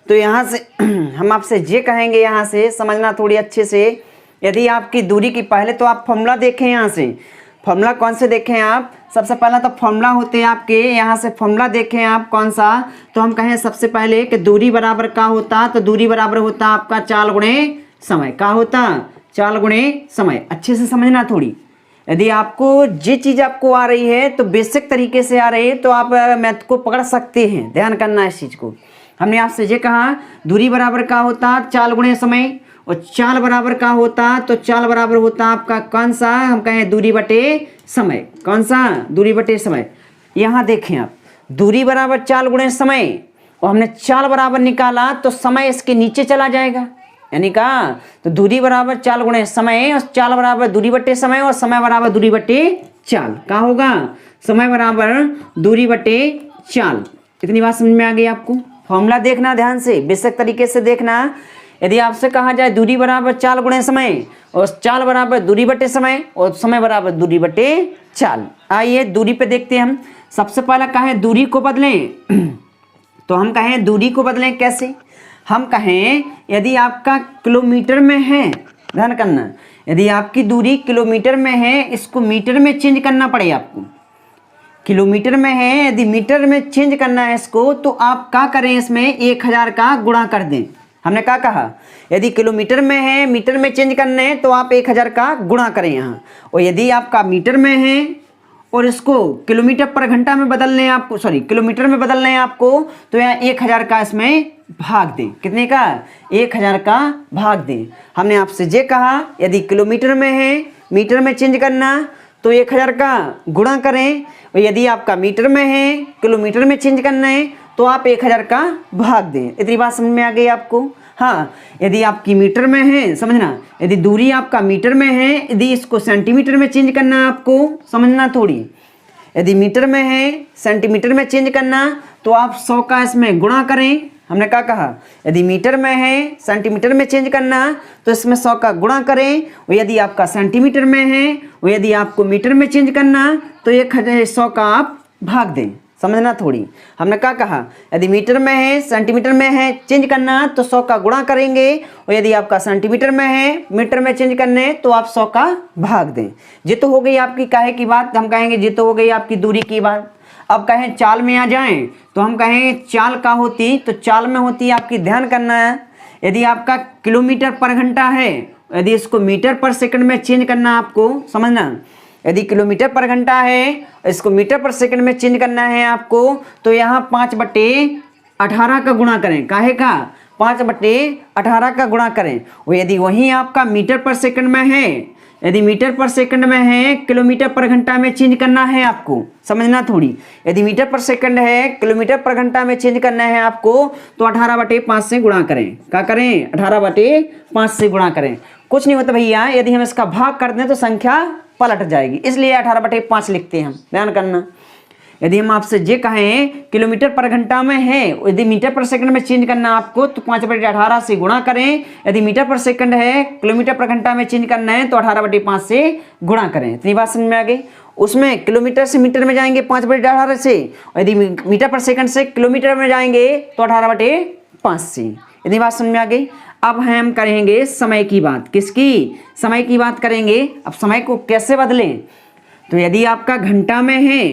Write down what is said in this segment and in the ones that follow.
तो यहाँ से हम आपसे ये कहेंगे, यहाँ से समझना थोड़ी अच्छे से। यदि आपकी दूरी की, पहले तो आप फॉर्मूला देखें, यहाँ से फॉर्मूला कौन से देखें आप, सबसे पहला तो फॉर्मूला होते हैं आपके, यहाँ से फॉर्मूला देखें आप कौन सा, तो हम कहें सबसे पहले कि दूरी बराबर का होता, तो दूरी बराबर होता आपका चाल गुणे समय। का होता? चाल गुणे समय। अच्छे से समझना थोड़ी। यदि आपको ये चीज़ आपको आ रही है तो बेसिक तरीके से आ रही है तो आप मैथ को पकड़ सकते हैं, ध्यान करना इस चीज़ को। हमने आपसे ये कहा दूरी बराबर का होता चाल गुणे समय, और चाल बराबर का होता, तो चाल बराबर होता आपका कौन सा, हम कहें दूरी बटे समय। कौन सा? दूरी बटे समय। यहाँ देखें आप, दूरी बराबर चाल गुणे समय, और हमने चाल बराबर निकाला तो समय इसके नीचे चला जाएगा, यानी कहा तो दूरी बराबर चाल गुणे समय, और चाल बराबर दूरी बटे समय, और समय बराबर दूरी बटे चाल। का होगा? समय बराबर दूरी बटे चाल। इतनी बात समझ में आ गई आपको? फॉर्मूला देखना ध्यान से, बेसिक तरीके से देखना। यदि आपसे कहा जाए दूरी बराबर चाल गुणे समय, और चाल बराबर दूरी बटे समय, और समय बराबर दूरी बटे चाल। आइए दूरी पे देखते हैं हम। सबसे पहला कहें दूरी को बदलें तो हम कहें दूरी को बदलें कैसे? हम कहें यदि आपका किलोमीटर में है, ध्यान करना, यदि आपकी दूरी किलोमीटर में है, इसको मीटर में चेंज करना पड़ेगा आपको। किलोमीटर में है, यदि मीटर में चेंज करना है इसको, तो आप क्या करें, इसमें 1000 का गुणा कर दें। हमने क्या कहा? यदि किलोमीटर में है, मीटर में चेंज करने हैं तो आप 1000 का गुणा करें यहाँ। और यदि आपका मीटर में है और इसको किलोमीटर पर घंटा में बदलने हैं आपको, सॉरी किलोमीटर में बदलने हैं आपको, तो यहाँ 1000 का इसमें भाग दें। कितने का? 1000 का भाग दें। हमने आपसे ये कहा यदि किलोमीटर में है, मीटर में चेंज करना, तो 1000 का गुणा करें, और यदि आपका मीटर में है, किलोमीटर में चेंज करना है, तो आप 1000 का भाग दें। इतनी बात समझ में आ गई आपको? हाँ, यदि आपकी मीटर में है, समझना, यदि दूरी आपका मीटर में है, यदि इसको सेंटीमीटर में चेंज करना है आपको, समझना थोड़ी। यदि मीटर में है, सेंटीमीटर में चेंज करना, तो आप 100 का इसमें गुणा करें। हमने क्या कहा? यदि मीटर में है, सेंटीमीटर में चेंज करना, तो इसमें 100 का गुणा करें। और यदि आपका सेंटीमीटर में है, और यदि आपको मीटर में चेंज करना, तो 100 का आप भाग दें। समझना थोड़ी। हमने क्या कहा? यदि मीटर में है, सेंटीमीटर में है, चेंज करना, तो 100 का गुणा करेंगे। और यदि आपका सेंटीमीटर में है, मीटर में चेंज करने, तो आप 100 का भाग दें। ये तो हो गई आपकी काहे की बात, हम कहेंगे ये तो हो गई आपकी दूरी की बात। अब कहें चाल में आ जाएं, तो हम कहें चाल का होती, तो चाल में होती आपकी, ध्यान करना है, यदि आपका किलोमीटर पर घंटा है, यदि इसको मीटर पर सेकंड में चेंज करना आपको, समझना, यदि किलोमीटर पर घंटा है, इसको मीटर पर सेकंड में चेंज करना है आपको, तो यहाँ 5/18 का गुणा करें। काहे का? 5/18 का गुणा करें। और यदि वही आपका मीटर पर सेकंड में है, यदि मीटर पर सेकंड में है, किलोमीटर पर घंटा में चेंज करना है आपको, समझना थोड़ी। यदि मीटर पर सेकंड है, किलोमीटर पर घंटा में चेंज करना है आपको, तो 18/5 से गुणा करें। क्या करें? 18/5 से गुणा करें। कुछ नहीं होता भैया, यदि हम इसका भाग कर दें तो संख्या पलट जाएगी, इसलिए 18/5 लिखते हैं हम, ध्यान करना। यदि हम आपसे ये कहें किलोमीटर पर घंटा में है, यदि मीटर पर सेकंड में चेंज करना आपको, तो 5/18 से गुणा करें। यदि मीटर पर सेकंड है, किलोमीटर पर घंटा में चेंज करना है, तो 18/5 से गुणा करें। इतनी बात समझ में आ गई? उसमें किलोमीटर से मीटर में जाएंगे 5/18 से, और यदि मीटर पर सेकंड से किलोमीटर में जाएंगे तो 18/5 से। इतनी बात समझ में आ गई? अब हम करेंगे समय की बात। किसकी? समय की बात करेंगे। अब समय को कैसे बदलें? तो यदि आपका घंटा में है,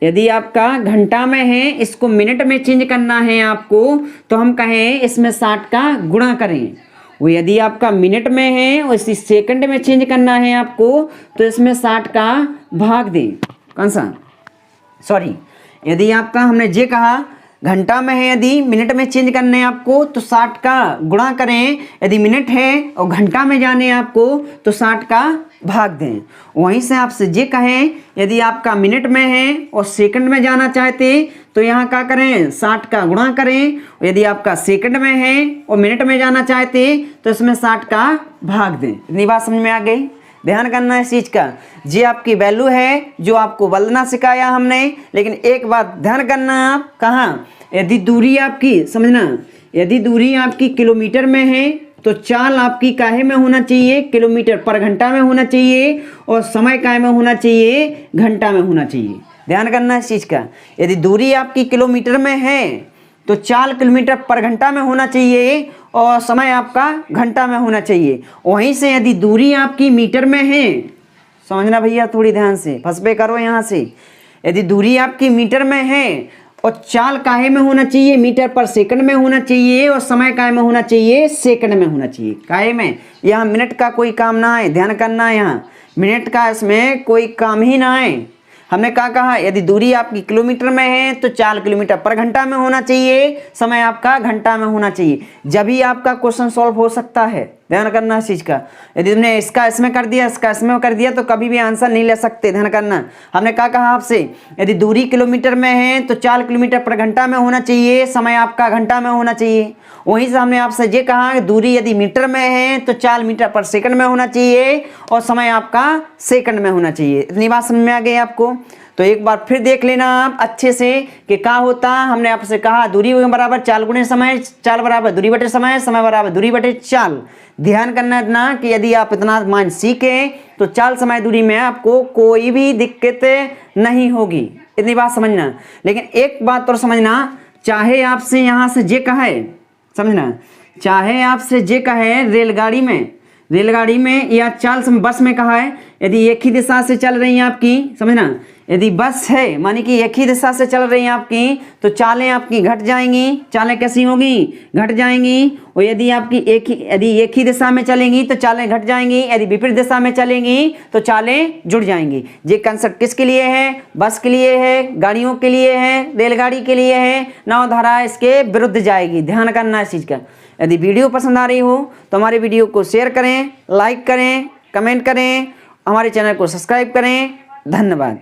यदि आपका घंटा में है, इसको मिनट में चेंज करना है आपको, तो हम कहें इसमें 60 का गुणा करें। वो यदि आपका मिनट में है और इसी सेकंड में चेंज करना है आपको, तो इसमें 60 का भाग दें। कौन सा? सॉरी, यदि आपका हमने ये कहा घंटा में है, यदि मिनट में चेंज करने हैं आपको, तो 60 का गुणा करें। यदि मिनट है और घंटा में जाने आपको, तो 60 का भाग दें। वहीं से आपसे ये कहें यदि आपका मिनट में है और सेकंड में जाना चाहते, तो यहाँ क्या करें? 60 का गुणा करें। यदि आपका सेकंड में है और मिनट में जाना चाहते, तो इसमें 60 का भाग दें। इतनी बात समझ में आ गई? ध्यान करना है इस चीज़ का। ये आपकी वैल्यू है जो आपको बदलना सिखाया हमने, लेकिन एक बात ध्यान करना, आप कहाँ, यदि दूरी आपकी, समझना, यदि दूरी आपकी किलोमीटर में है, तो चाल आपकी काहे में होना चाहिए? किलोमीटर पर घंटा में होना चाहिए, और समय काहे में होना चाहिए? घंटा में होना चाहिए। ध्यान करना इस चीज़ का। यदि दूरी आपकी किलोमीटर में है, तो 4 किलोमीटर पर घंटा में होना चाहिए और समय आपका घंटा में होना चाहिए। वहीं से यदि दूरी आपकी मीटर में है, समझना भैया थोड़ी ध्यान से, फंस पे करो यहाँ से। यदि दूरी आपकी मीटर में है और चाल काहे में होना चाहिए, मीटर पर सेकंड में होना चाहिए, और समय काहे में होना चाहिए, सेकंड में होना चाहिए। काहे में, यहाँ मिनट का कोई काम ना है, ध्यान करना है, यहाँ मिनट का इसमें कोई काम ही ना है। हमने क्या कहा, यदि दूरी आपकी किलोमीटर में है तो 4 किलोमीटर पर घंटा में होना चाहिए, समय आपका घंटा में होना चाहिए, जब ही आपका क्वेश्चन सॉल्व हो सकता है। ध्यान करना इस चीज़ का। यदि तुमने इसका इसमें कर दिया, इसका इसमें कर दिया, तो कभी भी आंसर नहीं ले सकते। ध्यान करना, हमने क्या कहा आपसे, यदि दूरी किलोमीटर में है तो 4 किलोमीटर पर घंटा में होना चाहिए, समय आपका घंटा में होना चाहिए। वहीं से हमने आपसे ये कहा कि दूरी यदि मीटर में है तो 4 मीटर पर सेकंड में होना चाहिए और समय आपका सेकंड में होना चाहिए। इतनी बात समझ में आ गई आपको? तो एक बार फिर देख लेना आप अच्छे से कि क्या होता। हमने आपसे कहा दूरी बराबर 4 गुणे समय, चाल बराबर दूरी बटे समय, समय बराबर दूरी बटे चाल। ध्यान करना इतना कि यदि आप इतना मान सीखें तो चाल समय दूरी में आपको कोई भी दिक्कत नहीं होगी। इतनी बात समझना। लेकिन एक बात और समझना, चाहे आपसे यहाँ से जे कहे, समझना, चाहे आपसे जे कहे रेलगाड़ी में या चाल बस में कहा है, यदि एक ही दिशा से चल रही है आपकी, समझना, यदि बस है मानी कि एक ही दिशा से चल रही हैं आपकी, तो चालें आपकी घट जाएंगी। चालें कैसी होंगी, घट जाएंगी। और यदि आपकी यदि एक ही दिशा में चलेंगी तो चालें घट जाएंगी, यदि विपरीत दिशा में चलेंगी तो चालें जुड़ जाएंगी। ये कंसेप्ट किसके लिए है, बस के लिए है, गाड़ियों के लिए है, रेलगाड़ी के लिए है। नाव धारा इसके विरुद्ध जाएगी। ध्यान करना इस चीज़ का। यदि वीडियो पसंद आ रही हो तो हमारे वीडियो को शेयर करें, लाइक करें, कमेंट करें, हमारे चैनल को सब्सक्राइब करें। धन्यवाद।